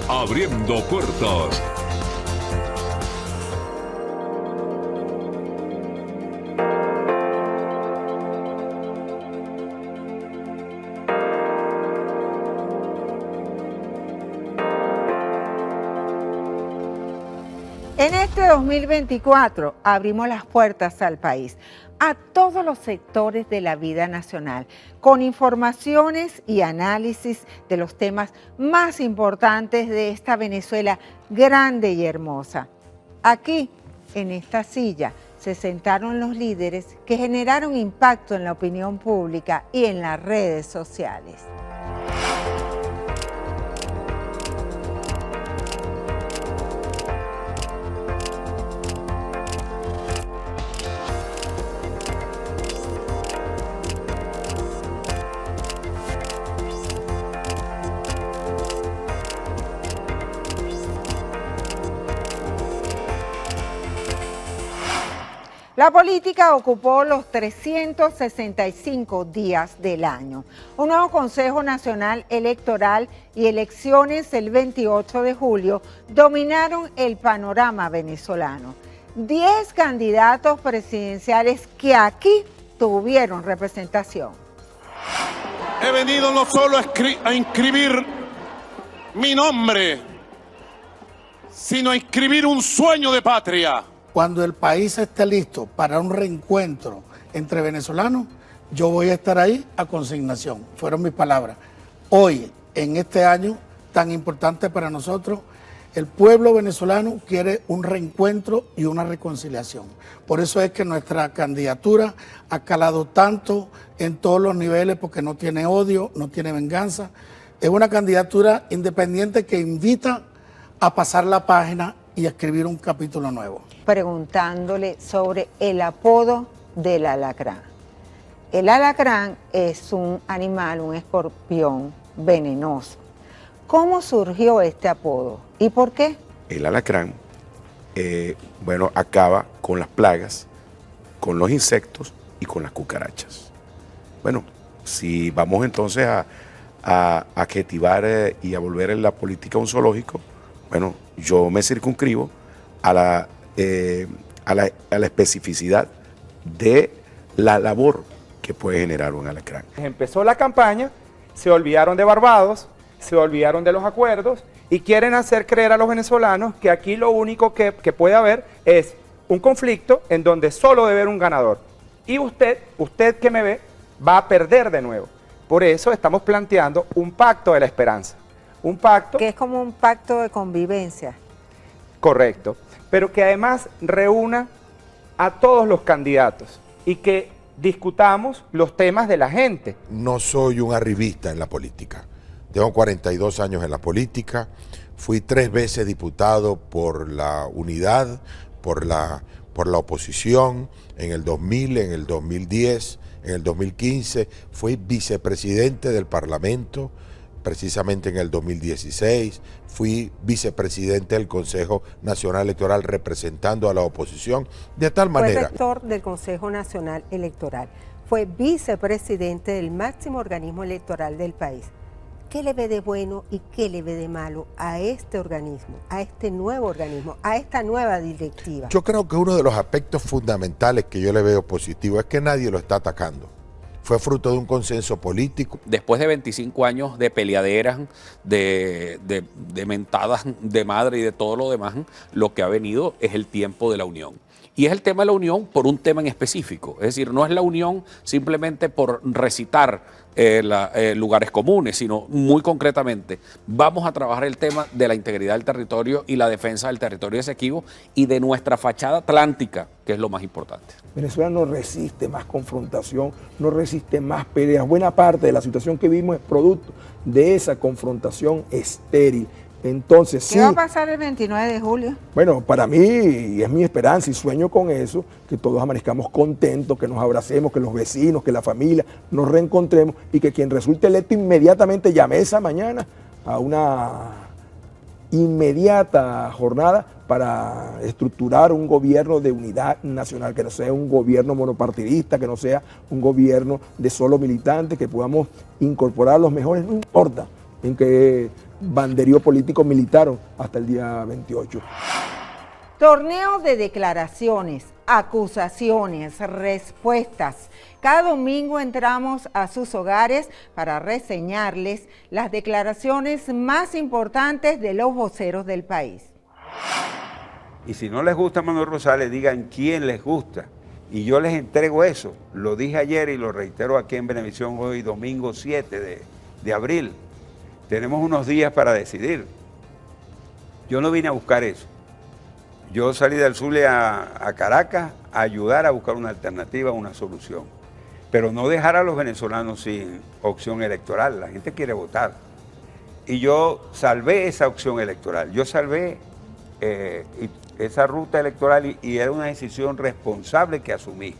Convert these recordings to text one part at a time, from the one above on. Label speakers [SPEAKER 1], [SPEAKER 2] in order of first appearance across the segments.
[SPEAKER 1] Abriendo puertas.
[SPEAKER 2] En este 2024 abrimos las puertas al país, a todos los sectores de la vida nacional, con informaciones y análisis de los temas más importantes de esta Venezuela grande y hermosa. Aquí, en esta silla, se sentaron los líderes que generaron impacto en la opinión pública y en las redes sociales. La política ocupó los 365 días del año. Un nuevo Consejo Nacional Electoral y elecciones el 28 de julio dominaron el panorama venezolano. 10 candidatos presidenciales que aquí tuvieron representación.
[SPEAKER 3] He venido no solo a inscribir mi nombre, sino a inscribir un sueño de patria.
[SPEAKER 4] Cuando el país esté listo para un reencuentro entre venezolanos, yo voy a estar ahí a consignación. Fueron mis palabras. Hoy, en este año tan importante para nosotros, el pueblo venezolano quiere un reencuentro y una reconciliación. Por eso es que nuestra candidatura ha calado tanto en todos los niveles, porque no tiene odio, no tiene venganza. Es una candidatura independiente que invita a pasar la página y a escribir un capítulo nuevo.
[SPEAKER 2] Preguntándole sobre el apodo del alacrán. El alacrán es un animal, un escorpión venenoso. ¿Cómo surgió este apodo y por qué?
[SPEAKER 5] El alacrán, acaba con las plagas, con los insectos y con las cucarachas. Bueno, si vamos entonces a adjetivar y a volver la política a un zoológico, bueno, yo me circunscribo a la especificidad de la labor que puede generar un alacrán.
[SPEAKER 6] Empezó la campaña, se olvidaron de Barbados, se olvidaron de los acuerdos y quieren hacer creer a los venezolanos que aquí lo único que puede haber es un conflicto en donde solo debe haber un ganador. Y usted que me ve, va a perder de nuevo. Por eso estamos planteando un pacto de la esperanza. Un pacto
[SPEAKER 2] que es como un pacto de convivencia.
[SPEAKER 6] Correcto, pero que además reúna a todos los candidatos y que discutamos los temas de la gente.
[SPEAKER 7] No soy un arribista en la política. Tengo 42 años en la política, fui 3 veces diputado por la unidad, por la oposición, en el 2000, en el 2010, en el 2015, fui vicepresidente del Parlamento, precisamente en el 2016, fui vicepresidente del Consejo Nacional Electoral representando a la oposición, de tal manera...
[SPEAKER 2] Fue rector del Consejo Nacional Electoral, fue vicepresidente del máximo organismo electoral del país. ¿Qué le ve de bueno y qué le ve de malo a este organismo, a este nuevo organismo, a esta nueva directiva?
[SPEAKER 7] Yo creo que uno de los aspectos fundamentales que yo le veo positivo es que nadie lo está atacando. Fue fruto de un consenso político.
[SPEAKER 8] Después de 25 años de peleaderas, de mentadas de madre y de todo lo demás, lo que ha venido es el tiempo de la unión. Y es el tema de la unión por un tema en específico. Es decir, no es la unión simplemente por recitar lugares comunes, sino muy concretamente vamos a trabajar el tema de la integridad del territorio y la defensa del territorio Esequibo y de nuestra fachada atlántica, que es lo más importante.
[SPEAKER 9] Venezuela no resiste más confrontación, no resiste más peleas. Buena parte de la situación que vimos es producto de esa confrontación estéril. Entonces,
[SPEAKER 2] ¿qué va a pasar el 29 de julio?
[SPEAKER 9] Bueno, para mí es mi esperanza y sueño con eso, que todos amanezcamos contentos, que nos abracemos, que los vecinos, que la familia nos reencontremos y que quien resulte electo inmediatamente llame esa mañana a una inmediata jornada para estructurar un gobierno de unidad nacional, que no sea un gobierno monopartidista, que no sea un gobierno de solo militantes, que podamos incorporar a los mejores, no importa en qué banderío político militar hasta el día 28.
[SPEAKER 2] Torneo de declaraciones, acusaciones, respuestas. Cada domingo entramos a sus hogares para reseñarles las declaraciones más importantes de los voceros del país.
[SPEAKER 10] Y si no les gusta Manuel Rosales, digan quién les gusta. Y yo les entrego eso. Lo dije ayer y lo reitero aquí en Venevisión hoy, domingo 7 de abril. Tenemos unos días para decidir. Yo no vine a buscar eso. Yo salí del Zulia a Caracas a ayudar a buscar una alternativa, una solución. Pero no dejar a los venezolanos sin opción electoral. La gente quiere votar. Y yo salvé esa opción electoral. Yo salvé esa ruta electoral y era una decisión responsable que asumí.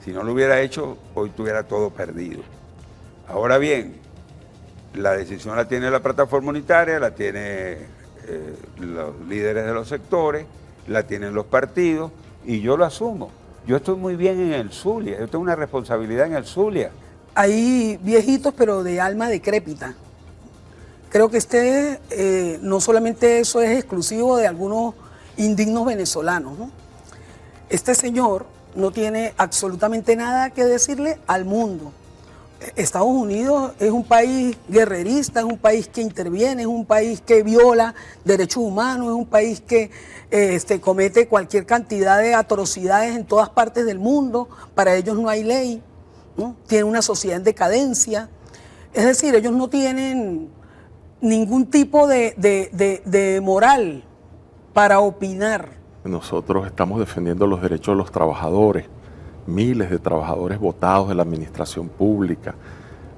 [SPEAKER 10] Si no lo hubiera hecho, hoy tuviera todo perdido. Ahora bien, la decisión la tiene la plataforma unitaria, la tiene los líderes de los sectores, la tienen los partidos y yo lo asumo. Yo estoy muy bien en el Zulia, yo tengo una responsabilidad en el Zulia.
[SPEAKER 11] Hay viejitos pero de alma decrépita. Creo que no solamente eso es exclusivo de algunos indignos venezolanos, ¿no? Este señor no tiene absolutamente nada que decirle al mundo. Estados Unidos es un país guerrerista, es un país que interviene, es un país que viola derechos humanos, es un país que comete cualquier cantidad de atrocidades en todas partes del mundo. Para ellos no hay ley, ¿no? Tienen una sociedad en decadencia. Es decir, ellos no tienen ningún tipo de moral para opinar.
[SPEAKER 12] Nosotros estamos defendiendo los derechos de los trabajadores, miles de trabajadores votados de la administración pública,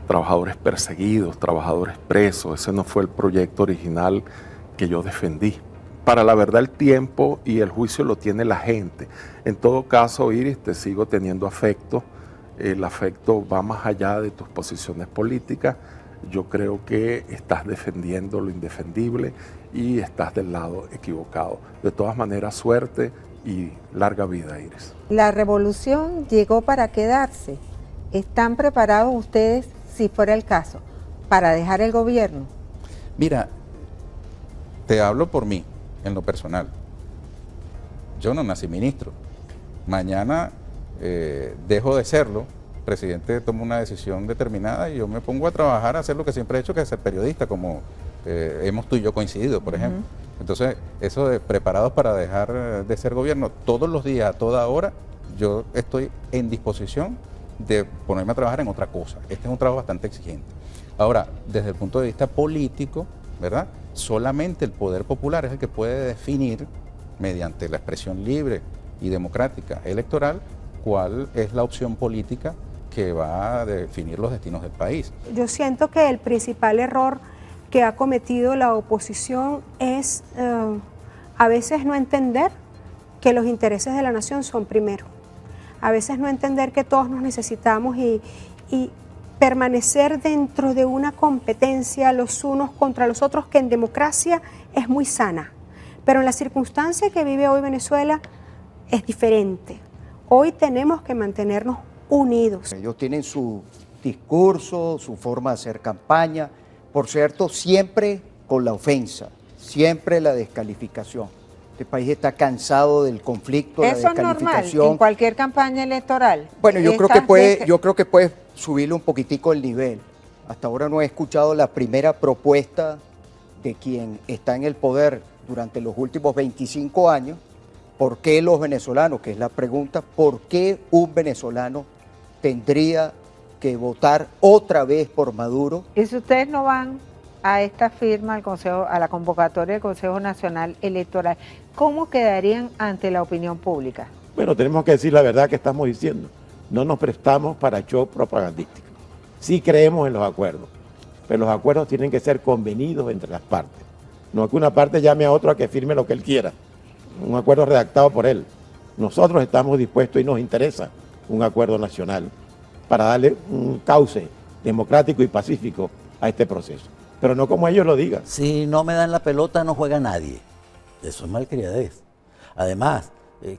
[SPEAKER 12] trabajadores perseguidos, trabajadores presos. Ese no fue el proyecto original que yo defendí. Para la verdad el tiempo y el juicio lo tiene la gente. En todo caso, Iris, te sigo teniendo afecto. El afecto va más allá de tus posiciones políticas. Yo creo que estás defendiendo lo indefendible y estás del lado equivocado. De todas maneras, suerte y larga vida, Iris.
[SPEAKER 2] La revolución llegó para quedarse. ¿Están preparados ustedes, si fuera el caso, para dejar el gobierno?
[SPEAKER 13] Mira, te hablo por mí, en lo personal. Yo no nací ministro. Mañana dejo de serlo. El presidente toma una decisión determinada y yo me pongo a trabajar, a hacer lo que siempre he hecho, que es ser periodista, como hemos tú y yo coincidido, por ejemplo. Entonces, eso de preparados para dejar de ser gobierno, todos los días, a toda hora, yo estoy en disposición de ponerme a trabajar en otra cosa. Este es un trabajo bastante exigente. Ahora, desde el punto de vista político, ¿verdad? Solamente el poder popular es el que puede definir, mediante la expresión libre y democrática electoral, cuál es la opción política que va a definir los destinos del país.
[SPEAKER 14] Yo siento que el principal error que ha cometido la oposición es a veces no entender que los intereses de la nación son primero. A veces no entender que todos nos necesitamos y permanecer dentro de una competencia los unos contra los otros que en democracia es muy sana. Pero en la circunstancia que vive hoy Venezuela es diferente. Hoy tenemos que mantenernos unidos.
[SPEAKER 15] Ellos tienen su discurso, su forma de hacer campaña, por cierto, siempre con la ofensa, siempre la descalificación. Este país está cansado del conflicto, la descalificación.
[SPEAKER 2] ¿Eso es normal en cualquier campaña electoral?
[SPEAKER 15] Bueno, yo creo que puede subirle un poquitico el nivel. Hasta ahora no he escuchado la primera propuesta de quien está en el poder durante los últimos 25 años. ¿Por qué los venezolanos? Que es la pregunta, ¿por qué un venezolano tendría que votar otra vez por Maduro?
[SPEAKER 2] Y si ustedes no van a esta firma, a la convocatoria del Consejo Nacional Electoral, ¿cómo quedarían ante la opinión pública?
[SPEAKER 16] Bueno, tenemos que decir la verdad que estamos diciendo. No nos prestamos para show propagandístico. Sí creemos en los acuerdos, pero los acuerdos tienen que ser convenidos entre las partes. No que una parte llame a otro a que firme lo que él quiera. Un acuerdo redactado por él. Nosotros estamos dispuestos y nos interesa un acuerdo nacional para darle un cauce democrático y pacífico a este proceso. Pero no como ellos lo digan.
[SPEAKER 17] Si no me dan la pelota no juega nadie. Eso es malcriadez. Además,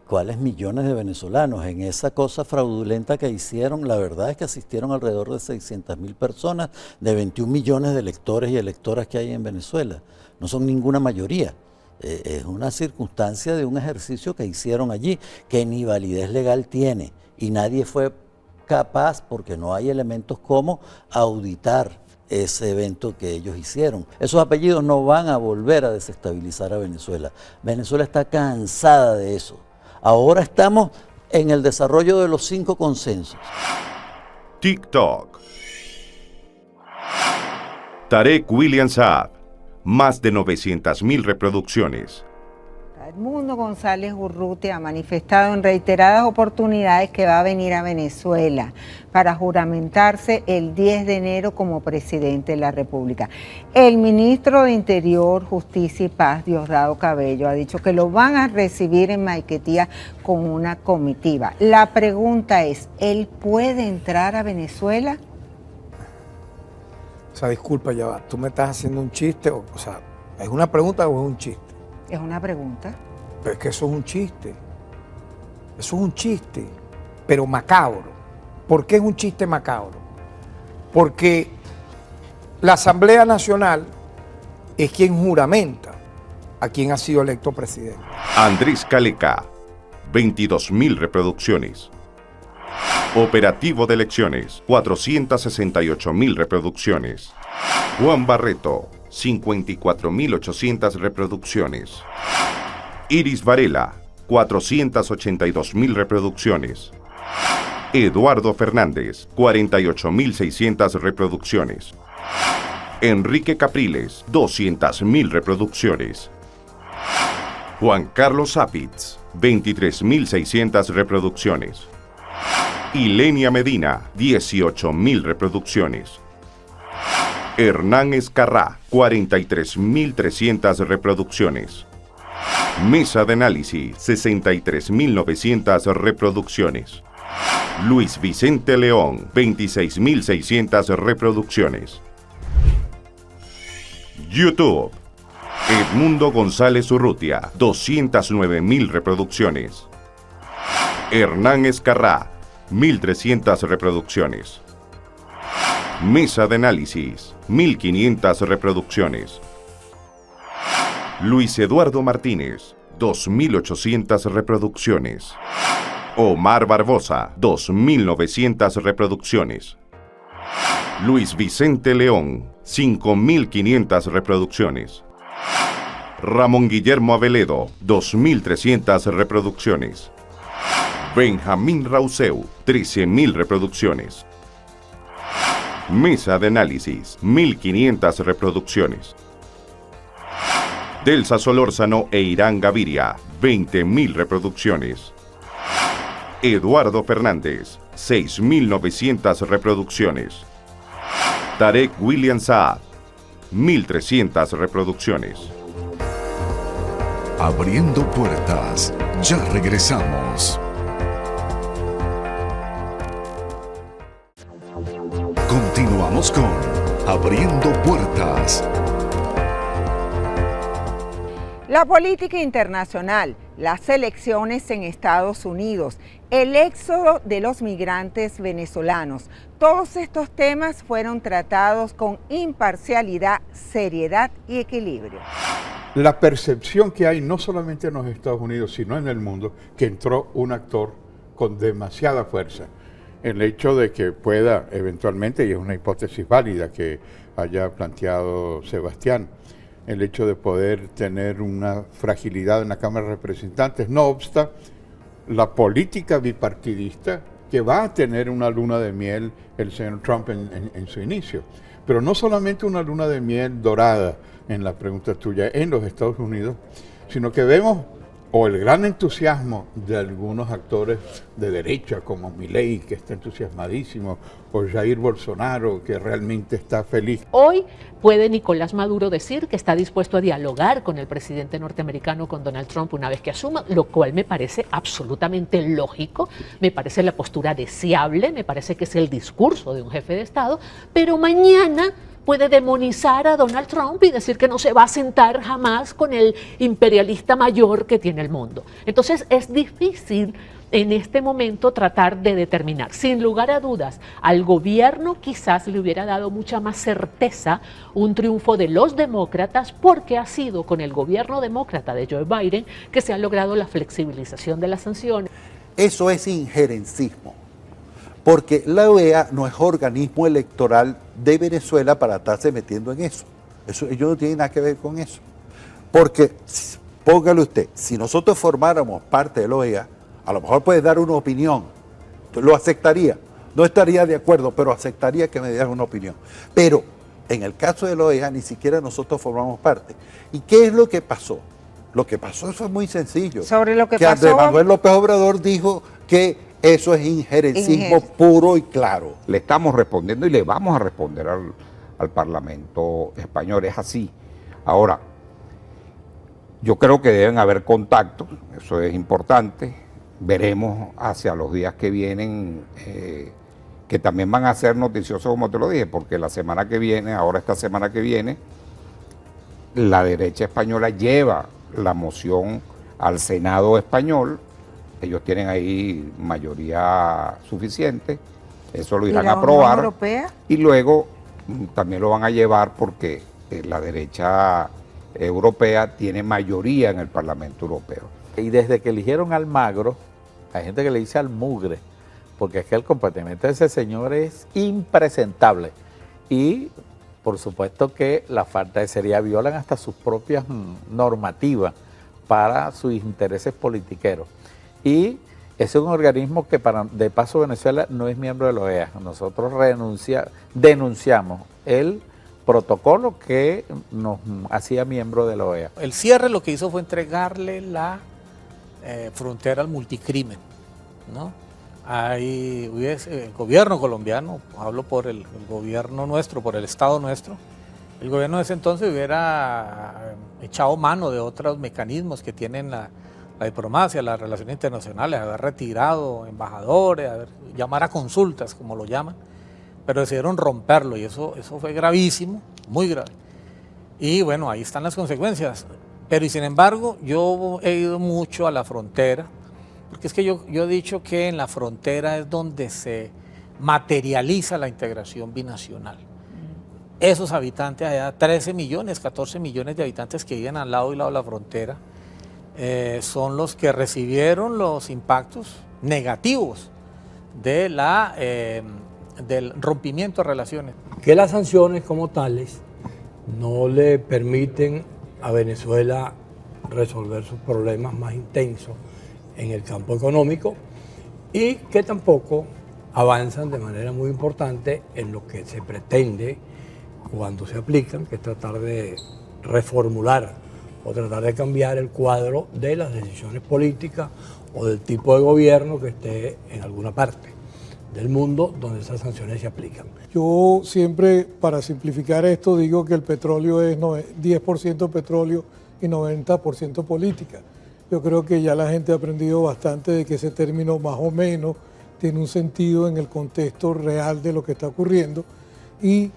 [SPEAKER 17] ¿Cuáles millones de venezolanos? En esa cosa fraudulenta que hicieron, la verdad es que asistieron alrededor de 600.000 personas de 21 millones de electores y electoras que hay en Venezuela. No son ninguna mayoría. Es una circunstancia de un ejercicio que hicieron allí, que ni validez legal tiene, y nadie fue capaz, porque no hay elementos como auditar ese evento que ellos hicieron. Esos apellidos no van a volver a desestabilizar a Venezuela. Venezuela está cansada de eso. Ahora estamos en el desarrollo de los 5 consensos.
[SPEAKER 18] TikTok. Tarek William Saab, más de 900.000 reproducciones.
[SPEAKER 2] Edmundo González Urrutia ha manifestado en reiteradas oportunidades que va a venir a Venezuela para juramentarse el 10 de enero como presidente de la República. El ministro de Interior, Justicia y Paz, Diosdado Cabello, ha dicho que lo van a recibir en Maiquetía con una comitiva. La pregunta es, ¿él puede entrar a Venezuela?
[SPEAKER 9] O sea, disculpa, ya va, tú me estás haciendo un chiste, o sea, ¿es una pregunta o es un chiste?
[SPEAKER 2] Es una pregunta.
[SPEAKER 9] Pero es que eso es un chiste. Eso es un chiste, pero macabro. ¿Por qué es un chiste macabro? Porque la Asamblea Nacional es quien juramenta a quien ha sido electo presidente.
[SPEAKER 18] Andrés Caleca, 22.000 reproducciones. Operativo de elecciones, 468.000 reproducciones. Juan Barreto, 54.800 reproducciones. Iris Varela, 482.000 reproducciones. Eduardo Fernández, 48.600 reproducciones. Enrique Capriles, 200.000 reproducciones. Juan Carlos Zapitz, 23.600 reproducciones. Ilenia Medina, 18.000 reproducciones. Hernán Escarrá, 43.300 reproducciones. Mesa de análisis, 63.900 reproducciones. Luis Vicente León, 26.600 reproducciones. YouTube. Edmundo González Urrutia, 209.000 reproducciones. Hernán Escarrá, 1.300 reproducciones. Mesa de análisis, 1.500 reproducciones. Luis Eduardo Martínez, 2.800 reproducciones. Omar Barbosa, 2.900 reproducciones. Luis Vicente León, 5.500 reproducciones. Ramón Guillermo Aveledo, 2.300 reproducciones. Benjamín Rauseu, 13.000 reproducciones. Mesa de análisis, 1.500 reproducciones. Delsa Solórzano e Irán Gaviria, 20.000 reproducciones. Eduardo Fernández, 6.900 reproducciones. Tarek William Saab, 1.300 reproducciones.
[SPEAKER 1] Abriendo puertas, ya regresamos. Continuamos con Abriendo Puertas.
[SPEAKER 2] La política internacional, las elecciones en Estados Unidos, el éxodo de los migrantes venezolanos, todos estos temas fueron tratados con imparcialidad, seriedad y equilibrio.
[SPEAKER 19] La percepción que hay no solamente en los Estados Unidos, sino en el mundo, que entró un actor con demasiada fuerza. El hecho de que pueda eventualmente, y es una hipótesis válida que haya planteado Sebastián, el hecho de poder tener una fragilidad en la Cámara de Representantes, no obsta la política bipartidista que va a tener una luna de miel el señor Trump en su inicio. Pero no solamente una luna de miel dorada en la pregunta tuya en los Estados Unidos, sino que vemos o el gran entusiasmo de algunos actores de derecha como Milei, que está entusiasmadísimo, o Jair Bolsonaro, que realmente está feliz.
[SPEAKER 20] Hoy puede Nicolás Maduro decir que está dispuesto a dialogar con el presidente norteamericano, con Donald Trump, una vez que asuma, lo cual me parece absolutamente lógico, me parece la postura deseable, me parece que es el discurso de un jefe de Estado, pero mañana puede demonizar a Donald Trump y decir que no se va a sentar jamás con el imperialista mayor que tiene el mundo. Entonces es difícil en este momento tratar de determinar. Sin lugar a dudas, al gobierno quizás le hubiera dado mucha más certeza un triunfo de los demócratas, porque ha sido con el gobierno demócrata de Joe Biden que se ha logrado la flexibilización de las sanciones.
[SPEAKER 21] Eso es injerencismo, porque la OEA no es organismo electoral de Venezuela para estarse metiendo en eso. Ellos no tienen nada que ver con eso. Porque, póngale usted, si nosotros formáramos parte de la OEA, a lo mejor puede dar una opinión, lo aceptaría, no estaría de acuerdo, pero aceptaría que me dieran una opinión. Pero en el caso de la OEA ni siquiera nosotros formamos parte. ¿Y qué es lo que pasó? Lo que pasó fue muy sencillo.
[SPEAKER 2] Sobre lo que
[SPEAKER 21] Andrés
[SPEAKER 2] pasó,
[SPEAKER 21] Manuel López Obrador dijo que eso es injerencismo puro y claro.
[SPEAKER 22] Le estamos respondiendo y le vamos a responder al Parlamento español, es así. Ahora, yo creo que deben haber contactos, eso es importante. Veremos hacia los días que vienen, que también van a ser noticiosos, como te lo dije, porque la semana que viene, ahora esta semana que viene, la derecha española lleva la moción al Senado español. Ellos tienen ahí mayoría suficiente, eso lo irán a aprobar.
[SPEAKER 2] Europea?
[SPEAKER 22] Y luego también lo van a llevar porque la derecha europea tiene mayoría en el Parlamento Europeo.
[SPEAKER 23] Y desde que eligieron a Almagro, hay gente que le dice al mugre, porque es que el comportamiento de ese señor es impresentable. Y por supuesto que la falta de seriedad violan hasta sus propias normativas para sus intereses politiqueros. Y ese es un organismo que, de paso, Venezuela no es miembro de la OEA. Nosotros denunciamos el protocolo que nos hacía miembro de la OEA.
[SPEAKER 24] El cierre lo que hizo fue entregarle la frontera al multicrimen, ¿no? Ahí el gobierno colombiano, hablo por el gobierno nuestro, por el Estado nuestro, el gobierno de ese entonces hubiera echado mano de otros mecanismos que tienen la diplomacia, las relaciones internacionales, haber retirado embajadores, llamar a consultas, como lo llaman, pero decidieron romperlo y eso fue gravísimo, muy grave. Y bueno, ahí están las consecuencias. Pero y sin embargo, yo he ido mucho a la frontera, porque es que yo he dicho que en la frontera es donde se materializa la integración binacional. Esos habitantes allá, 13 millones, 14 millones de habitantes que viven al lado y lado de la frontera, son los que recibieron los impactos negativos de del rompimiento de relaciones.
[SPEAKER 25] Que las sanciones como tales no le permiten a Venezuela resolver sus problemas más intensos en el campo económico y que tampoco avanzan de manera muy importante en lo que se pretende cuando se aplican, que es tratar de reformular o tratar de cambiar el cuadro de las decisiones políticas o del tipo de gobierno que esté en alguna parte del mundo donde esas sanciones se aplican.
[SPEAKER 26] Yo siempre, para simplificar esto, digo que el petróleo es 10% petróleo y 90% política. Yo creo que ya la gente ha aprendido bastante de que ese término más o menos tiene un sentido en el contexto real de lo que está ocurriendo. Y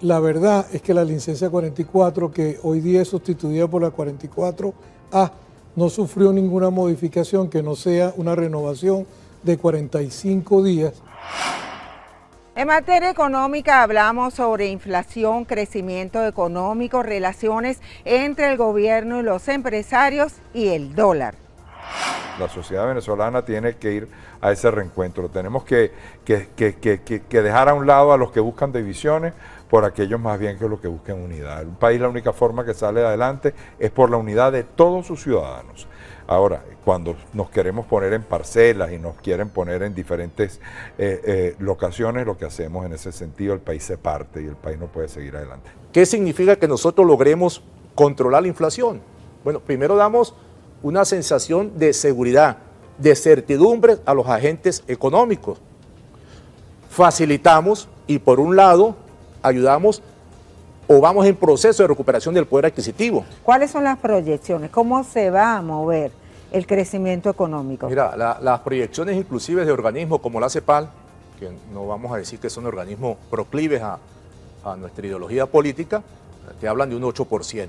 [SPEAKER 26] la verdad es que la licencia 44, que hoy día es sustituida por la 44A, no sufrió ninguna modificación que no sea una renovación de 45 días.
[SPEAKER 2] En materia económica hablamos sobre inflación, crecimiento económico, relaciones entre el gobierno y los empresarios y el dólar.
[SPEAKER 27] La sociedad venezolana tiene que ir a ese reencuentro. Tenemos que dejar a un lado a los que buscan divisiones por aquellos más bien que los que buscan unidad. Un país, la única forma que sale adelante es por la unidad de todos sus ciudadanos. Ahora, cuando nos queremos poner en parcelas y nos quieren poner en diferentes locaciones, lo que hacemos en ese sentido, el país se parte y el país no puede seguir adelante.
[SPEAKER 28] ¿Qué significa que nosotros logremos controlar la inflación? Bueno, primero damos una sensación de seguridad, de certidumbre a los agentes económicos. Facilitamos y por un lado ayudamos o vamos en proceso de recuperación del poder adquisitivo.
[SPEAKER 2] ¿Cuáles son las proyecciones? ¿Cómo se va a mover el crecimiento económico?
[SPEAKER 28] Mira, las proyecciones inclusive de organismos como la CEPAL, que no vamos a decir que son organismos proclives a nuestra ideología política, te hablan de un 8%.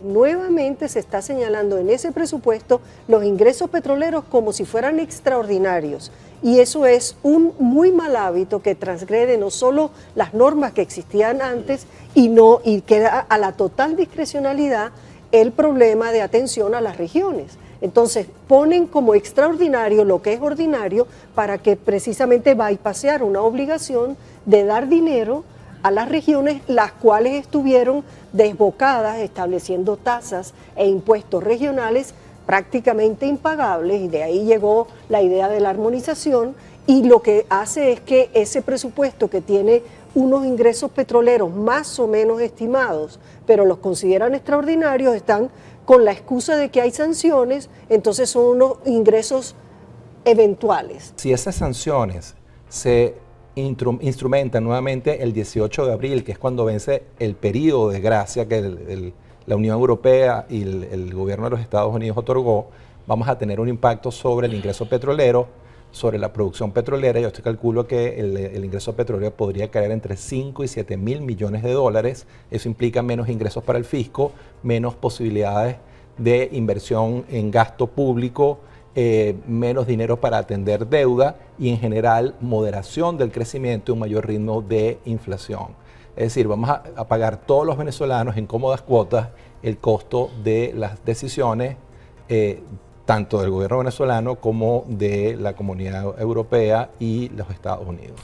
[SPEAKER 3] Nuevamente se está señalando en ese presupuesto los ingresos petroleros como si fueran extraordinarios. Y eso es un muy mal hábito que transgrede no solo las normas que existían antes y queda a la total discrecionalidad el problema de atención a las regiones. Entonces ponen como extraordinario lo que es ordinario para que precisamente bypassear una obligación de dar dinero a las regiones, las cuales estuvieron desbocadas estableciendo tasas e impuestos regionales prácticamente impagables, y de ahí llegó la idea de la armonización, y lo que hace es que ese presupuesto que tiene unos ingresos petroleros más o menos estimados, pero los consideran extraordinarios, están con la excusa de que hay sanciones, entonces son unos ingresos eventuales.
[SPEAKER 4] Si esas sanciones se instrumentan nuevamente el 18 de abril, que es cuando vence el periodo de gracia que la Unión Europea y el gobierno de los Estados Unidos otorgó, vamos a tener un impacto sobre el ingreso petrolero, sobre la producción petrolera. Yo calculo que el ingreso petrolero podría caer entre 5 y 7 mil millones de dólares. Eso implica menos ingresos para el fisco, menos posibilidades de inversión en gasto público, menos dinero para atender deuda y en general moderación del crecimiento y un mayor ritmo de inflación. Es decir, vamos a pagar todos los venezolanos en cómodas cuotas el costo de las decisiones tanto del gobierno venezolano como de la Comunidad Europea y los Estados Unidos.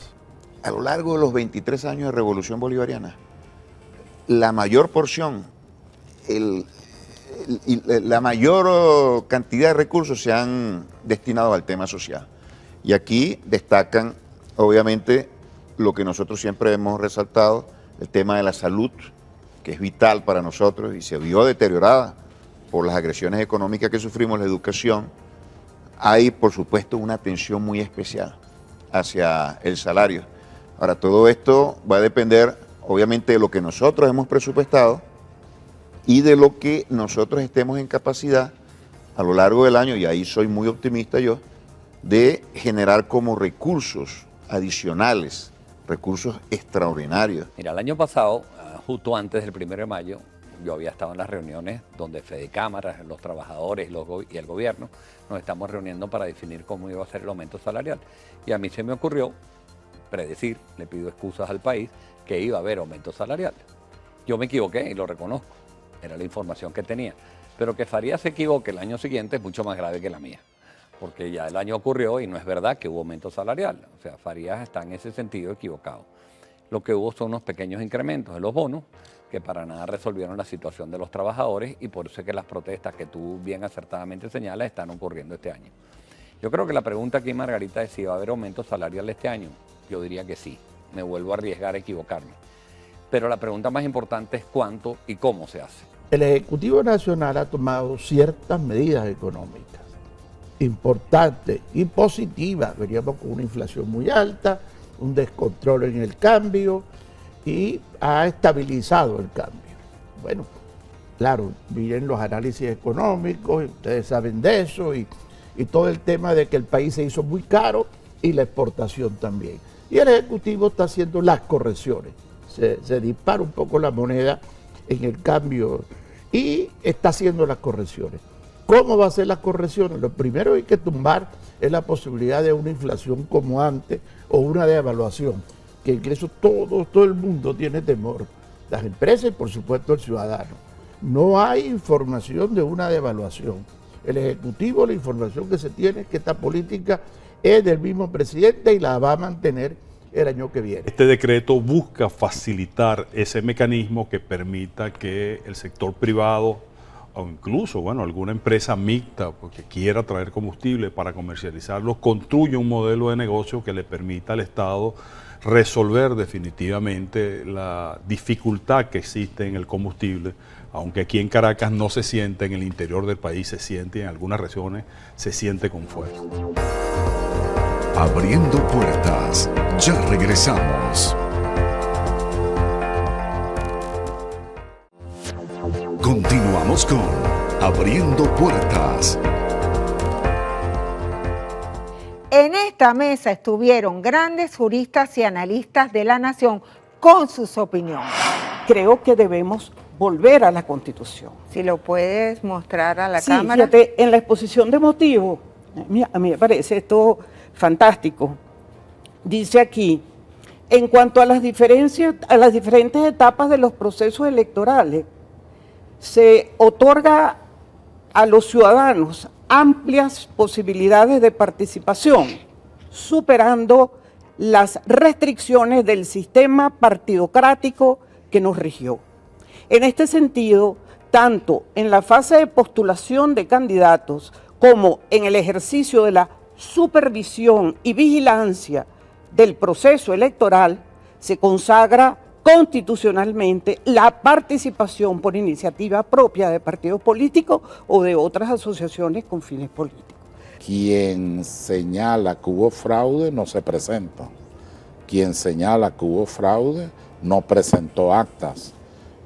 [SPEAKER 5] A lo largo de los 23 años de Revolución Bolivariana, la mayor porción, la mayor cantidad de recursos se han destinado al tema social. Y aquí destacan, obviamente, lo que nosotros siempre hemos resaltado, el tema de la salud, que es vital para nosotros y se vio deteriorada por las agresiones económicas que sufrimos, la educación. Hay, por supuesto, una atención muy especial hacia el salario. Ahora, todo esto va a depender, obviamente, de lo que nosotros hemos presupuestado y de lo que nosotros estemos en capacidad a lo largo del año, y ahí soy muy optimista yo, de generar como recursos adicionales, recursos extraordinarios.
[SPEAKER 6] Mira, el año pasado, justo antes del 1 de mayo, yo había estado en las reuniones donde Fedecámaras, los trabajadores y el gobierno nos estamos reuniendo para definir cómo iba a ser el aumento salarial. Y a mí se me ocurrió predecir, le pido excusas al país, que iba a haber aumento salarial. Yo me equivoqué y lo reconozco, era la información que tenía. Pero que Farías se equivoque el año siguiente es mucho más grave que la mía, porque ya el año ocurrió y no es verdad que hubo aumento salarial. O sea, Farías está en ese sentido equivocado. Lo que hubo son unos pequeños incrementos de los bonos que para nada resolvieron la situación de los trabajadores, y por eso es que las protestas que tú bien acertadamente señalas están ocurriendo este año. Yo creo que la pregunta aquí, Margarita, es si va a haber aumento salarial este año. Yo diría que sí, me vuelvo a arriesgar a equivocarme. Pero la pregunta más importante es cuánto y cómo se hace.
[SPEAKER 7] El Ejecutivo Nacional ha tomado ciertas medidas económicas importantes y positivas. Veníamos con una inflación muy alta, un descontrol en el cambio, y ha estabilizado el cambio. Bueno, claro, miren los análisis económicos, ustedes saben de eso, y todo el tema de que el país se hizo muy caro y la exportación también. Y el Ejecutivo está haciendo las correcciones. Se dispara un poco la moneda en el cambio y está haciendo las correcciones. ¿Cómo va a hacer las correcciones? Lo primero que hay que tumbar es la posibilidad de una inflación como antes o una devaluación, que incluso todo el mundo tiene temor, las empresas y por supuesto el ciudadano. No hay información de una devaluación. El Ejecutivo, la información que se tiene es que esta política es del mismo presidente y la va a mantener el año que viene.
[SPEAKER 8] Este decreto busca facilitar ese mecanismo que permita que el sector privado o incluso, bueno, alguna empresa mixta porque quiera traer combustible para comercializarlo, construya un modelo de negocio que le permita al Estado resolver definitivamente la dificultad que existe en el combustible, aunque aquí en Caracas no se siente, en el interior del país se siente, en algunas regiones se siente con fuerza.
[SPEAKER 1] Abriendo puertas, ya regresamos. Continuamos con Abriendo Puertas.
[SPEAKER 2] En esta mesa estuvieron grandes juristas y analistas de la nación con sus opiniones.
[SPEAKER 10] Creo que debemos volver a la Constitución.
[SPEAKER 2] Si lo puedes mostrar a la
[SPEAKER 10] Sí,
[SPEAKER 2] cámara.
[SPEAKER 10] fíjate, en la exposición de motivos, a mí me parece esto fantástico. Dice aquí, en cuanto a las diferencias, a las diferentes etapas de los procesos electorales, se otorga a los ciudadanos amplias posibilidades de participación, superando las restricciones del sistema partidocrático que nos rigió. En este sentido, tanto en la fase de postulación de candidatos como en el ejercicio de la supervisión y vigilancia del proceso electoral, se consagra constitucionalmente la participación por iniciativa propia de partidos políticos o de otras asociaciones con fines políticos.
[SPEAKER 21] Quien señala que hubo fraude no se presenta. Quien señala que hubo fraude no presentó actas.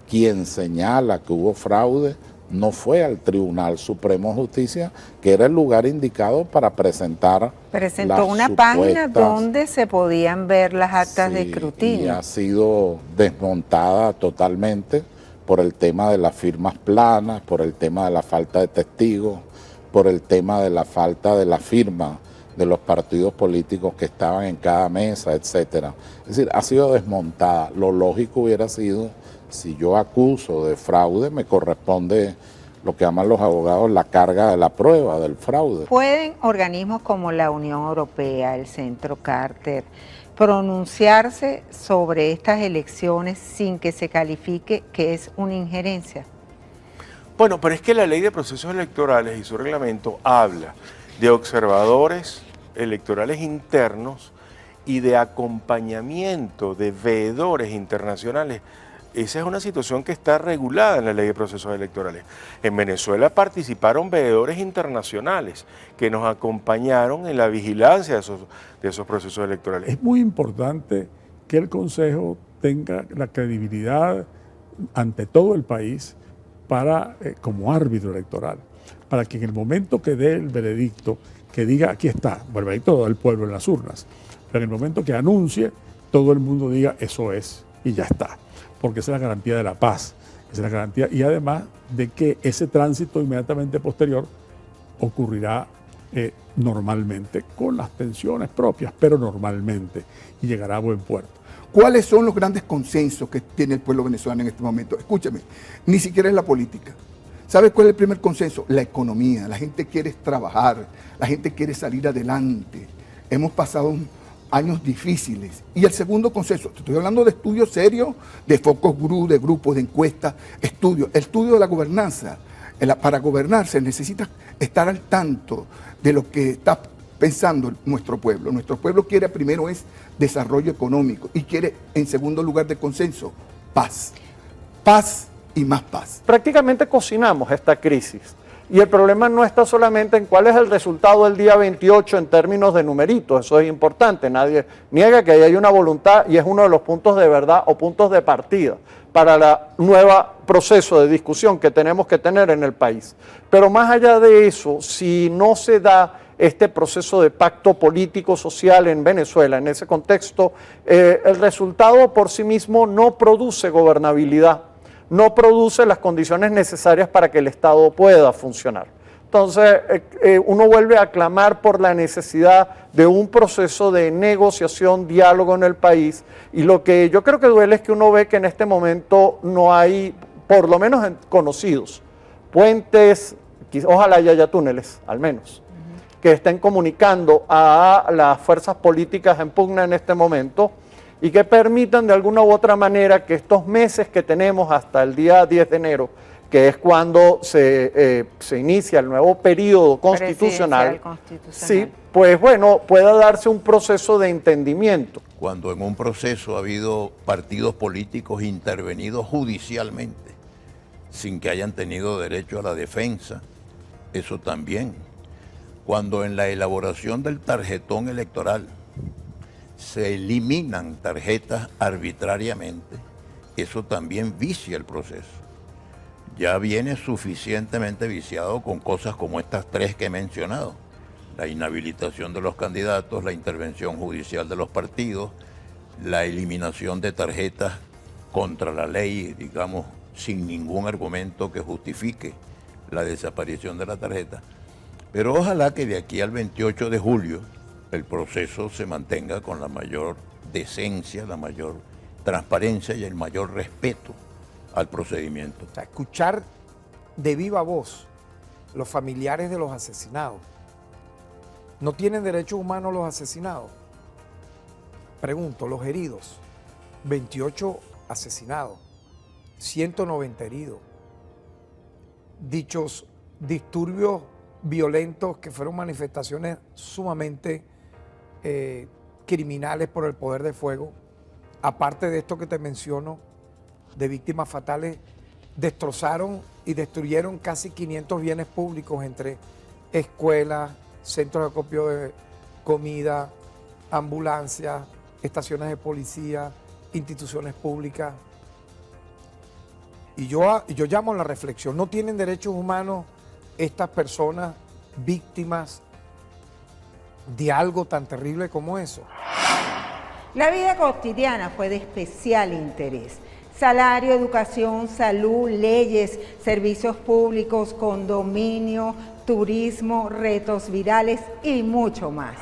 [SPEAKER 21] Quien señala que hubo fraude no fue al Tribunal Supremo de Justicia, que era el lugar indicado para presentar.
[SPEAKER 2] Presentó una página donde se podían ver las actas de escrutinio.
[SPEAKER 21] Y ha sido desmontada totalmente por el tema de las firmas planas, por el tema de la falta de testigos, por el tema de la falta de la firma de los partidos políticos que estaban en cada mesa, etcétera. Es decir, ha sido desmontada. Lo lógico hubiera sido, si yo acuso de fraude, me corresponde lo que llaman los abogados la carga de la prueba del fraude.
[SPEAKER 2] ¿Pueden organismos como la Unión Europea, el Centro Carter, pronunciarse sobre estas elecciones sin que se califique que es una injerencia?
[SPEAKER 11] Bueno, pero es que la ley de procesos electorales y su reglamento habla de observadores electorales internos y de acompañamiento de veedores internacionales. Esa es una situación que está regulada en la ley de procesos electorales. En Venezuela participaron veedores internacionales que nos acompañaron en la vigilancia de esos procesos electorales.
[SPEAKER 12] Es muy importante que el Consejo tenga la credibilidad ante todo el país como árbitro electoral, para que en el momento que dé el veredicto, que diga, aquí está, el veredicto lo da el pueblo en las urnas, pero en el momento que anuncie, todo el mundo diga, eso es, y ya está. Porque esa es la garantía de la paz, esa es la garantía, y además de que ese tránsito inmediatamente posterior ocurrirá normalmente, con las tensiones propias, pero normalmente, y llegará a buen puerto.
[SPEAKER 9] ¿Cuáles son los grandes consensos que tiene el pueblo venezolano en este momento? Escúchame, ni siquiera es la política. ¿Sabes cuál es el primer consenso? La economía. La gente quiere trabajar, la gente quiere salir adelante. Hemos pasado años difíciles. Y el segundo consenso, te estoy hablando de estudios serios, de focus group, de grupos, de encuestas, estudios. El estudio de la gobernanza. Para gobernar se necesita estar al tanto de lo que está pensando nuestro pueblo. Nuestro pueblo quiere primero es desarrollo económico y quiere en segundo lugar de consenso paz. Paz y más paz.
[SPEAKER 24] Prácticamente cocinamos esta crisis. Y el problema no está solamente en cuál es el resultado del día 28 en términos de numeritos, eso es importante, nadie niega que ahí hay una voluntad y es uno de los puntos de verdad o puntos de partida para la nueva proceso de discusión que tenemos que tener en el país. Pero más allá de eso, si no se da este proceso de pacto político-social en Venezuela, en ese contexto, el resultado por sí mismo no produce gobernabilidad, no produce las condiciones necesarias para que el Estado pueda funcionar. Entonces, uno vuelve a clamar por la necesidad de un proceso de negociación, diálogo en el país, y lo que yo creo que duele es que uno ve que en este momento no hay, por lo menos conocidos, puentes, ojalá haya túneles, al menos, que estén comunicando a las fuerzas políticas en pugna en este momento, y que permitan de alguna u otra manera que estos meses que tenemos hasta el día 10 de enero, que es cuando se inicia el nuevo periodo constitucional, sí, pues bueno, pueda darse un proceso de entendimiento.
[SPEAKER 13] Cuando en un proceso ha habido partidos políticos intervenidos judicialmente, sin que hayan tenido derecho a la defensa, eso también. Cuando en la elaboración del tarjetón electoral se eliminan tarjetas arbitrariamente, eso también vicia el proceso. Ya viene suficientemente viciado con cosas como estas tres que he mencionado: la inhabilitación de los candidatos, la intervención judicial de los partidos, la eliminación de tarjetas contra la ley, digamos, sin ningún argumento que justifique la desaparición de la tarjeta. Pero ojalá que de aquí al 28 de julio el proceso se mantenga con la mayor decencia, la mayor transparencia y el mayor respeto al procedimiento.
[SPEAKER 14] O sea, escuchar de viva voz los familiares de los asesinados. ¿No tienen derechos humanos los asesinados? Pregunto, los heridos, 28 asesinados, 190 heridos. Dichos disturbios violentos que fueron manifestaciones sumamente criminales por el poder de fuego, aparte de esto que te menciono, de víctimas fatales, destrozaron y destruyeron casi 500 bienes públicos entre escuelas, centros de acopio de comida, ambulancias, estaciones de policía, instituciones públicas. Y yo llamo a la reflexión, ¿no tienen derechos humanos estas personas víctimas de algo tan terrible como eso?
[SPEAKER 2] La vida cotidiana fue de especial interés. Salario, educación, salud, leyes, servicios públicos, condominio, turismo, retos virales y mucho más.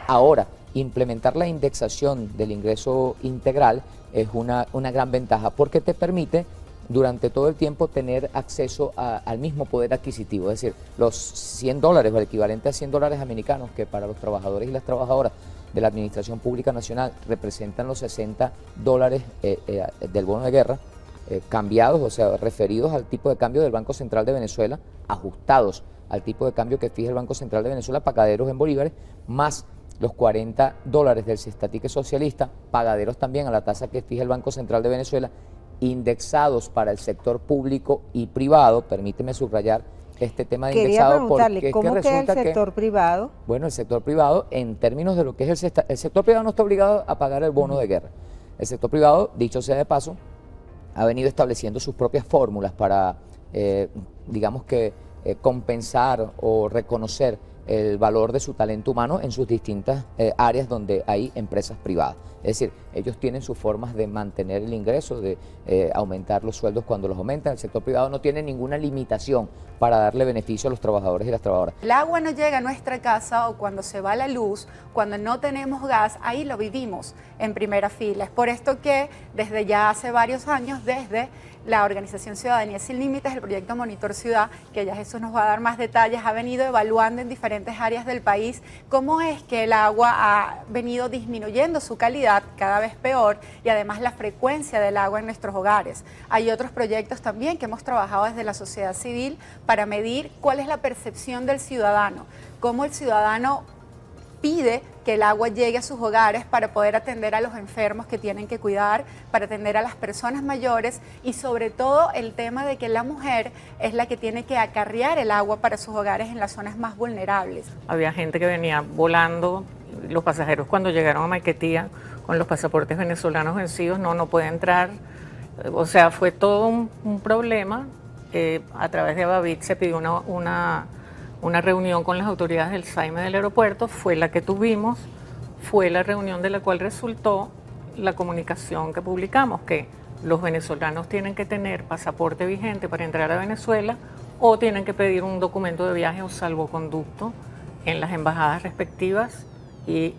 [SPEAKER 15] Ahora, implementar la indexación del ingreso integral es una gran ventaja porque te permite durante todo el tiempo tener acceso al mismo poder adquisitivo, es decir, los $100 o el equivalente a $100 americanos que para los trabajadores y las trabajadoras de la Administración Pública Nacional representan los $60 del bono de guerra, cambiados, o sea, referidos al tipo de cambio del Banco Central de Venezuela, ajustados al tipo de cambio que fija el Banco Central de Venezuela, pagaderos en bolívares, más los $40 del cestatique socialista, pagaderos también a la tasa que fija el Banco Central de Venezuela, indexados para el sector público y privado. Permíteme subrayar este tema de indexado porque
[SPEAKER 2] ¿cómo queda el sector privado?
[SPEAKER 15] Bueno, el sector privado, en términos de lo que es el sector privado no está obligado a pagar el bono de guerra. El sector privado, dicho sea de paso, ha venido estableciendo sus propias fórmulas para, digamos que, compensar o reconocer el valor de su talento humano en sus distintas áreas donde hay empresas privadas. Es decir, ellos tienen sus formas de mantener el ingreso, de aumentar los sueldos cuando los aumentan. El sector privado no tiene ninguna limitación para darle beneficio a los trabajadores y las trabajadoras.
[SPEAKER 16] El agua no llega a nuestra casa o cuando se va la luz, cuando no tenemos gas, ahí lo vivimos en primera fila. Es por esto que desde ya hace varios años, desde la organización Ciudadanía Sin Límites, el proyecto Monitor Ciudad, que ya Jesús nos va a dar más detalles, ha venido evaluando en diferentes áreas del país cómo es que el agua ha venido disminuyendo su calidad, cada vez peor, y además la frecuencia del agua en nuestros hogares. Hay otros proyectos también que hemos trabajado desde la sociedad civil para medir cuál es la percepción del ciudadano, cómo el ciudadano pide que el agua llegue a sus hogares para poder atender a los enfermos que tienen que cuidar, para atender a las personas mayores y sobre todo el tema de que la mujer es la que tiene que acarrear el agua para sus hogares en las zonas más vulnerables.
[SPEAKER 17] Había gente que venía volando, los pasajeros cuando llegaron a Maiquetía con los pasaportes venezolanos vencidos, no puede entrar, o sea, fue todo un problema. A través de Abavit se pidió una reunión con las autoridades del SAIME del aeropuerto, fue la que tuvimos, fue la reunión de la cual resultó la comunicación que publicamos, que los venezolanos tienen que tener pasaporte vigente para entrar a Venezuela o tienen que pedir un documento de viaje o salvoconducto en las embajadas respectivas y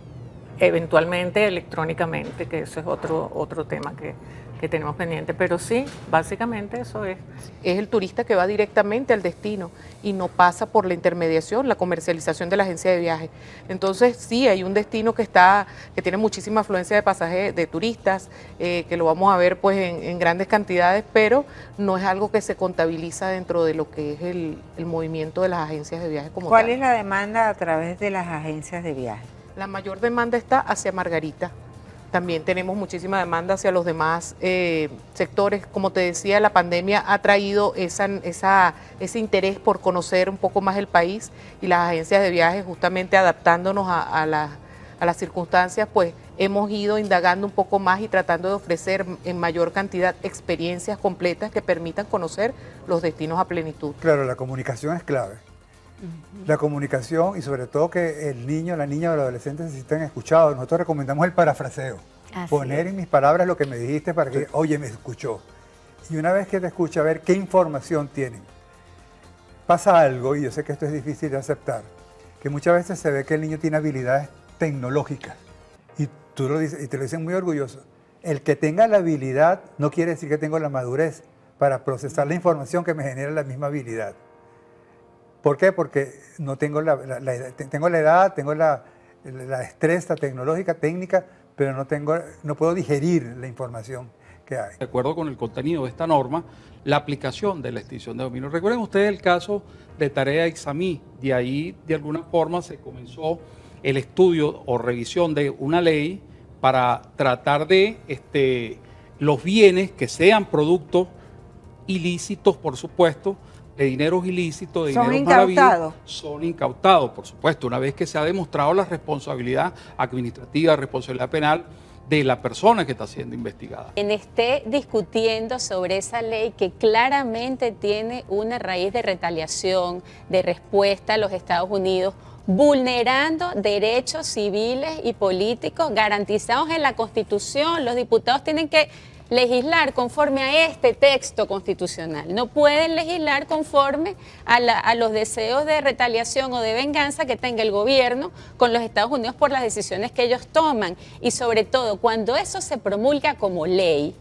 [SPEAKER 17] eventualmente electrónicamente, que eso es otro tema que tenemos pendiente, pero sí, básicamente eso es.
[SPEAKER 18] Es el turista que va directamente al destino y no pasa por la intermediación, la comercialización de la agencia de viajes. Entonces sí, hay un destino que tiene muchísima afluencia de pasajeros, de turistas, que lo vamos a ver pues en grandes cantidades, pero no es algo que se contabiliza dentro de lo que es el movimiento de las agencias de viajes como tal.
[SPEAKER 2] ¿Cuál es la demanda a través de las agencias de viajes?
[SPEAKER 18] La mayor demanda está hacia Margarita. También tenemos muchísima demanda hacia los demás sectores. Como te decía, la pandemia ha traído ese interés por conocer un poco más el país y las agencias de viajes, justamente adaptándonos a las circunstancias, pues hemos ido indagando un poco más y tratando de ofrecer en mayor cantidad experiencias completas que permitan conocer los destinos a plenitud.
[SPEAKER 19] Claro, la comunicación es clave. La comunicación y sobre todo que el niño, la niña o el adolescente se sientan escuchados. Nosotros recomendamos el parafraseo. Poner en mis palabras lo que me dijiste para que, oye, me escuchó. Y una vez que te escucha, a ver qué información tienen. Pasa algo, y yo sé que esto es difícil de aceptar, que muchas veces se ve que el niño tiene habilidades tecnológicas. Y tú lo dices, y te lo dicen muy orgulloso. El que tenga la habilidad no quiere decir que tengo la madurez para procesar la información que me genera la misma habilidad. ¿Por qué? Porque no tengo tengo la edad, tengo la destreza tecnológica, técnica, pero no puedo digerir la información que hay.
[SPEAKER 20] De acuerdo con el contenido de esta norma, la aplicación de la extinción de dominio. Recuerden ustedes el caso de Tarea Ixamí, de ahí de alguna forma se comenzó el estudio o revisión de una ley para tratar de los bienes que sean productos ilícitos, por supuesto, de dineros ilícitos, de dineros mal habidos, son incautados, por supuesto, una vez que se ha demostrado la responsabilidad administrativa, responsabilidad penal de la persona que está siendo investigada.
[SPEAKER 22] Quien esté discutiendo sobre esa ley que claramente tiene una raíz de retaliación, de respuesta a los Estados Unidos, vulnerando derechos civiles y políticos garantizados en la Constitución. Los diputados tienen que legislar conforme a este texto constitucional. No pueden legislar conforme a los deseos de retaliación o de venganza que tenga el gobierno con los Estados Unidos por las decisiones que ellos toman. Y sobre todo, cuando eso se promulga como ley,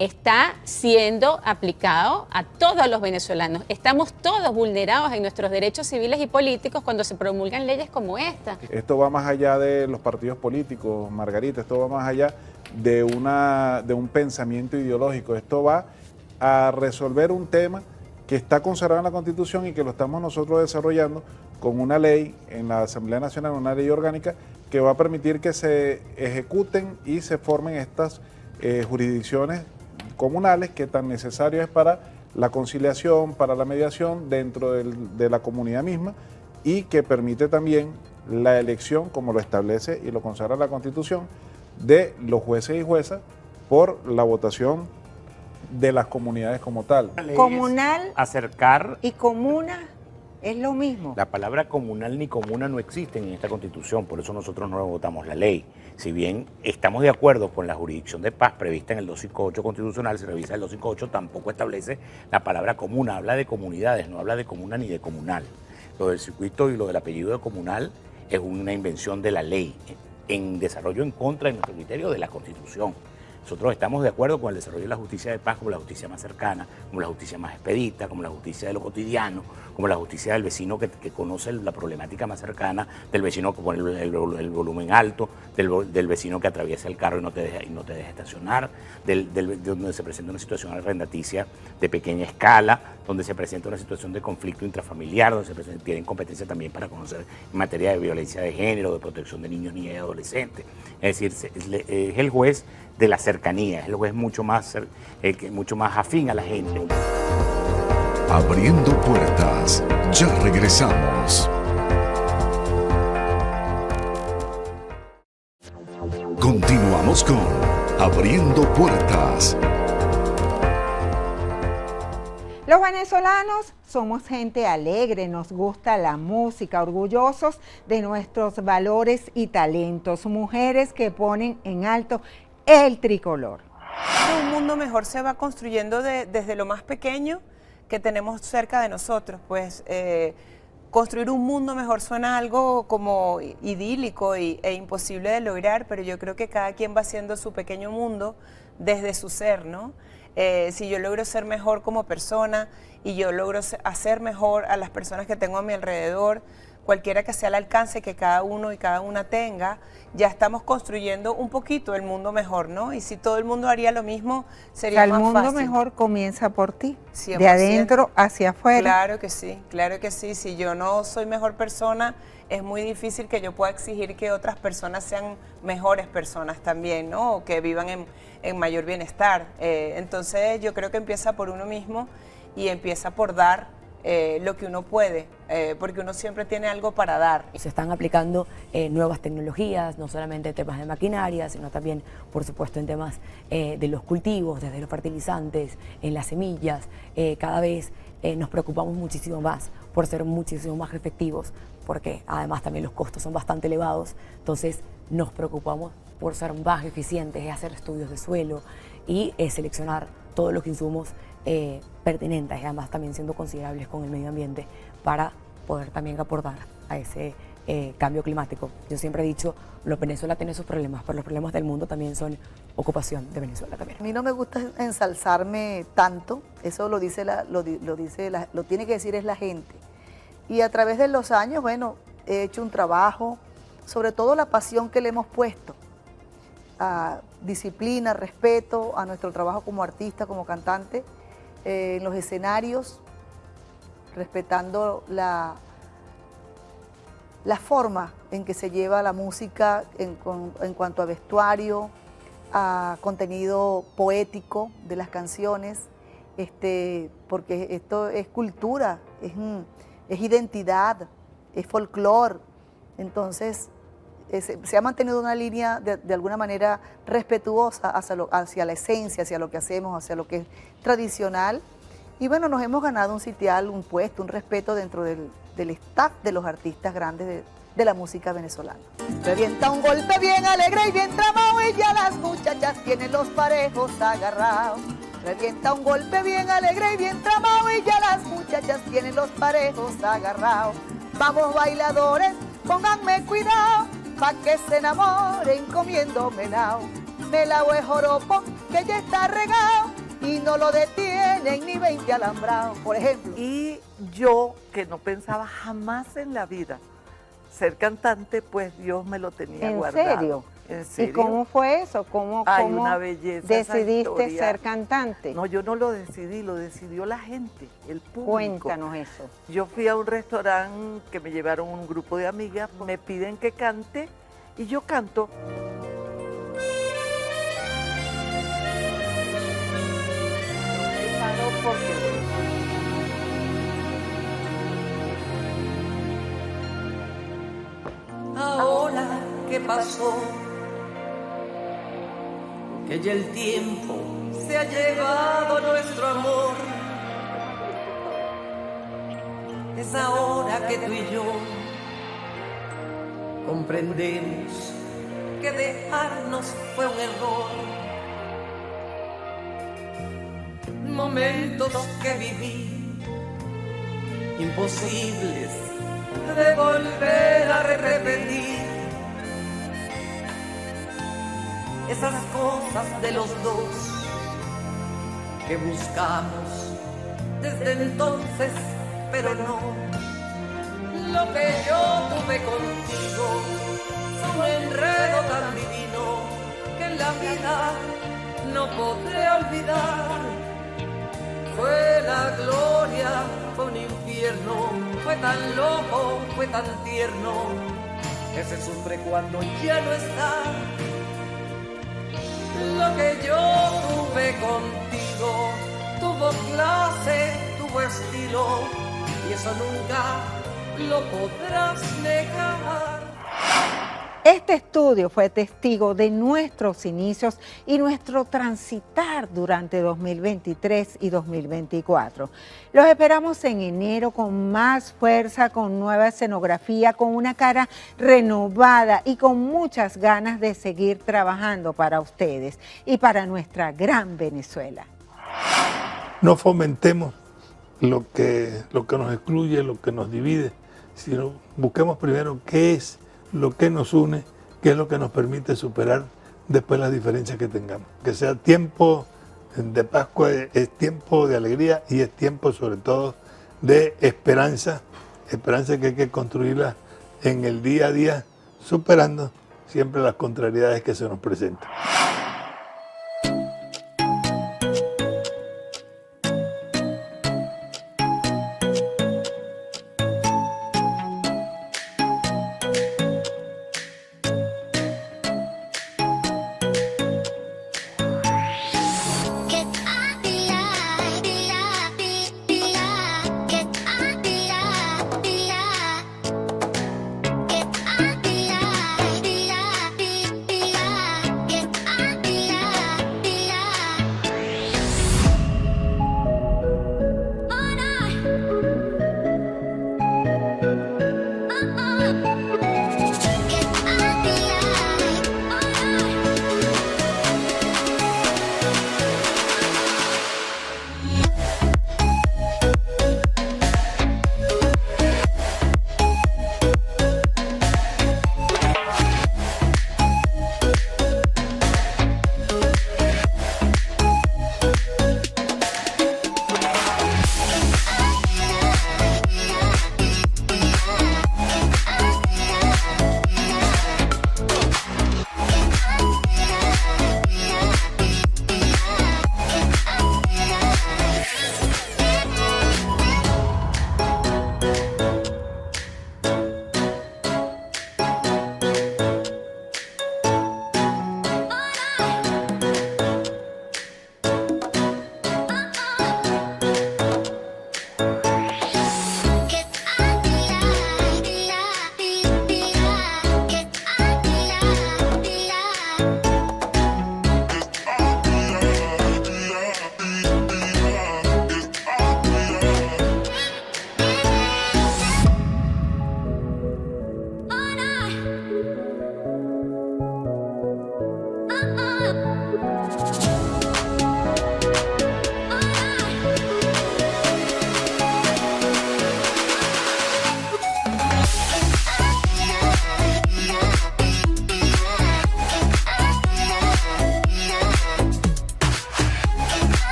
[SPEAKER 22] está siendo aplicado a todos los venezolanos. Estamos todos vulnerados en nuestros derechos civiles y políticos cuando se promulgan leyes como esta.
[SPEAKER 23] Esto va más allá de los partidos políticos, Margarita, esto va más allá de un pensamiento ideológico. Esto va a resolver un tema que está consagrado en la Constitución y que lo estamos nosotros desarrollando con una ley en la Asamblea Nacional, una ley orgánica que va a permitir que se ejecuten y se formen estas jurisdicciones comunales que tan necesario es para la conciliación, para la mediación dentro de la comunidad misma y que permite también la elección, como lo establece y lo consagra la Constitución, de los jueces y juezas por la votación de las comunidades como tal.
[SPEAKER 2] Comunal
[SPEAKER 25] acercar
[SPEAKER 2] y comuna es lo mismo.
[SPEAKER 25] La palabra comunal ni comuna no existen en esta Constitución, por eso nosotros no votamos la ley. Si bien estamos de acuerdo con la jurisdicción de paz prevista en el 258 constitucional, si revisa el 258 tampoco establece la palabra comuna, habla de comunidades, no habla de comuna ni de comunal. Lo del circuito y lo del apellido de comunal es una invención de la ley, en desarrollo en contra de nuestro criterio de la Constitución. Nosotros estamos de acuerdo con el desarrollo de la justicia de paz como la justicia más cercana, como la justicia más expedita, como la justicia de lo cotidiano, como la justicia del vecino que conoce la problemática más cercana, del vecino que pone el volumen alto, del vecino que atraviesa el carro y no te deja estacionar, donde se presenta una situación arrendaticia de pequeña escala, donde se presenta una situación de conflicto intrafamiliar, donde tienen competencia también para conocer en materia de violencia de género, de protección de niños, niñas y adolescentes. Es decir, es el juez de la cercanía, es el juez mucho más afín a la gente.
[SPEAKER 1] Abriendo puertas, ya regresamos. Continuamos con Abriendo Puertas.
[SPEAKER 2] Los venezolanos somos gente alegre, nos gusta la música, orgullosos de nuestros valores y talentos, mujeres que ponen en alto el tricolor.
[SPEAKER 26] Un mundo mejor se va construyendo desde lo más pequeño que tenemos cerca de nosotros, pues construir un mundo mejor suena algo como idílico e imposible de lograr, pero yo creo que cada quien va haciendo su pequeño mundo desde su ser, ¿no? Si yo logro ser mejor como persona y yo logro hacer mejor a las personas que tengo a mi alrededor, cualquiera que sea el alcance que cada uno y cada una tenga, ya estamos construyendo un poquito el mundo mejor, ¿no? Y si todo el mundo haría lo mismo, sería más fácil.
[SPEAKER 2] El mundo mejor comienza por ti,
[SPEAKER 26] 100%.
[SPEAKER 2] De adentro hacia afuera.
[SPEAKER 26] Claro que sí, claro que sí. Si yo no soy mejor persona, es muy difícil que yo pueda exigir que otras personas sean mejores personas también, ¿no? O que vivan en mayor bienestar. Entonces yo creo que empieza por uno mismo y empieza por dar lo que uno puede, porque uno siempre tiene algo para dar.
[SPEAKER 27] Se están aplicando nuevas tecnologías, no solamente en temas de maquinaria, sino también, por supuesto, en temas de los cultivos, desde los fertilizantes, en las semillas. Cada vez nos preocupamos muchísimo más por ser muchísimo más efectivos, porque además también los costos son bastante elevados, entonces nos preocupamos por ser más eficientes, hacer estudios de suelo y seleccionar todos los insumos pertinentes y además también siendo considerables con el medio ambiente para poder también aportar a ese cambio climático. Yo siempre he dicho, Venezuela tiene sus problemas, pero los problemas del mundo también son ocupación de Venezuela también.
[SPEAKER 3] A mí no me gusta ensalzarme tanto, eso lo tiene que decir es la gente. Y a través de los años, bueno, he hecho un trabajo, sobre todo la pasión que le hemos puesto, a disciplina, respeto a nuestro trabajo como artista, como cantante, en los escenarios, respetando la forma en que se lleva la música en cuanto a vestuario, a contenido poético de las canciones, porque esto es cultura, es identidad, es folclore. Entonces, se ha mantenido una línea de alguna manera respetuosa hacia la esencia, hacia lo que hacemos, hacia lo que es tradicional. Y bueno, nos hemos ganado un sitial, un puesto, un respeto dentro del staff de los artistas grandes de la música venezolana. Revienta un golpe bien alegre y bien tramado y ya las muchachas tienen los parejos agarrados. Revienta un golpe bien alegre y bien tramado y ya las muchachas tienen los parejos agarrados. Vamos bailadores, pónganme cuidado, pa' que se enamoren comiendo melao. Melao es joropo que ya está regado y no lo detienen ni 20 alambrados, por ejemplo.
[SPEAKER 4] Y yo, que no pensaba jamás en la vida ser cantante, pues Dios me lo tenía guardado.
[SPEAKER 2] ¿En serio?
[SPEAKER 4] ¿En serio?
[SPEAKER 2] ¿Y cómo fue eso? ¿Cómo
[SPEAKER 4] una belleza esa
[SPEAKER 2] decidiste
[SPEAKER 4] historia.
[SPEAKER 2] ser cantante?
[SPEAKER 4] No, yo no lo decidí, lo decidió la gente, el público.
[SPEAKER 2] Cuéntanos eso.
[SPEAKER 4] Yo fui a un restaurante que me llevaron un grupo de amigas, me piden que cante y yo canto.
[SPEAKER 5] Ahora, ¿qué pasó? Que ya el tiempo se ha llevado nuestro amor. Es ahora que tú y yo comprendemos que dejarnos fue un error. Momentos que viví, imposibles de volver a repetir. Esas cosas de los dos que buscamos desde entonces, pero no. Lo que yo tuve contigo fue un enredo tan divino que en la vida no podré olvidar. Fue la gloria, fue un infierno, fue tan loco, fue tan tierno, que se sufre cuando ya no está. Lo que yo tuve contigo tuvo clase, tuvo estilo, y eso nunca lo podrás negar.
[SPEAKER 2] Este estudio fue testigo de nuestros inicios y nuestro transitar durante 2023 y 2024. Los esperamos en enero con más fuerza, con nueva escenografía, con una cara renovada y con muchas ganas de seguir trabajando para ustedes y para nuestra gran Venezuela.
[SPEAKER 6] No fomentemos lo que nos excluye, lo que nos divide, sino busquemos primero qué es lo que nos une, qué es lo que nos permite superar después las diferencias que tengamos. Que sea tiempo de Pascua, es tiempo de alegría y es tiempo sobre todo de esperanza, esperanza que hay que construirla en el día a día, superando siempre las contrariedades que se nos presentan.
[SPEAKER 7] Get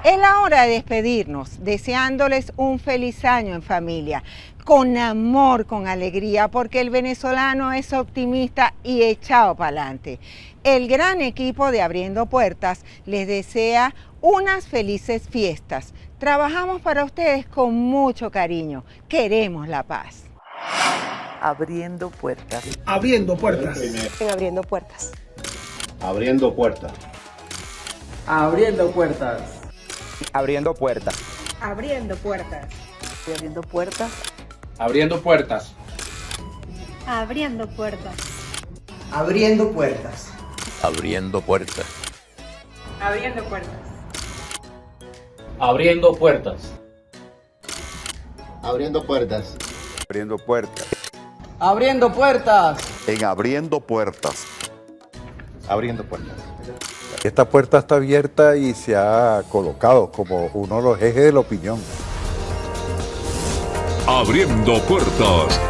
[SPEAKER 2] Es la hora de despedirnos, deseándoles un feliz año en familia, con amor, con alegría, porque el venezolano es optimista y echado para adelante. El gran equipo de Abriendo Puertas les desea unas felices fiestas. Trabajamos para ustedes con mucho cariño. Queremos la paz.
[SPEAKER 4] Abriendo puertas.
[SPEAKER 7] Abriendo puertas.
[SPEAKER 8] En Abriendo Puertas.
[SPEAKER 9] Abriendo puertas.
[SPEAKER 7] Abriendo puertas.
[SPEAKER 9] Abriendo puertas.
[SPEAKER 8] Abriendo Puertas.
[SPEAKER 3] Abriendo puertas.
[SPEAKER 9] Abriendo puertas.
[SPEAKER 8] Abriendo Puertas.
[SPEAKER 9] Abriendo puertas.
[SPEAKER 13] Abriendo puertas.
[SPEAKER 8] Abriendo Puertas.
[SPEAKER 9] Abriendo puertas. Abriendo puertas.
[SPEAKER 10] Abriendo puertas.
[SPEAKER 7] Abriendo puertas.
[SPEAKER 10] En Abriendo Puertas.
[SPEAKER 9] Abriendo puertas.
[SPEAKER 10] Esta puerta está abierta y se ha colocado como uno de los ejes de la opinión.
[SPEAKER 1] Abriendo Puertas,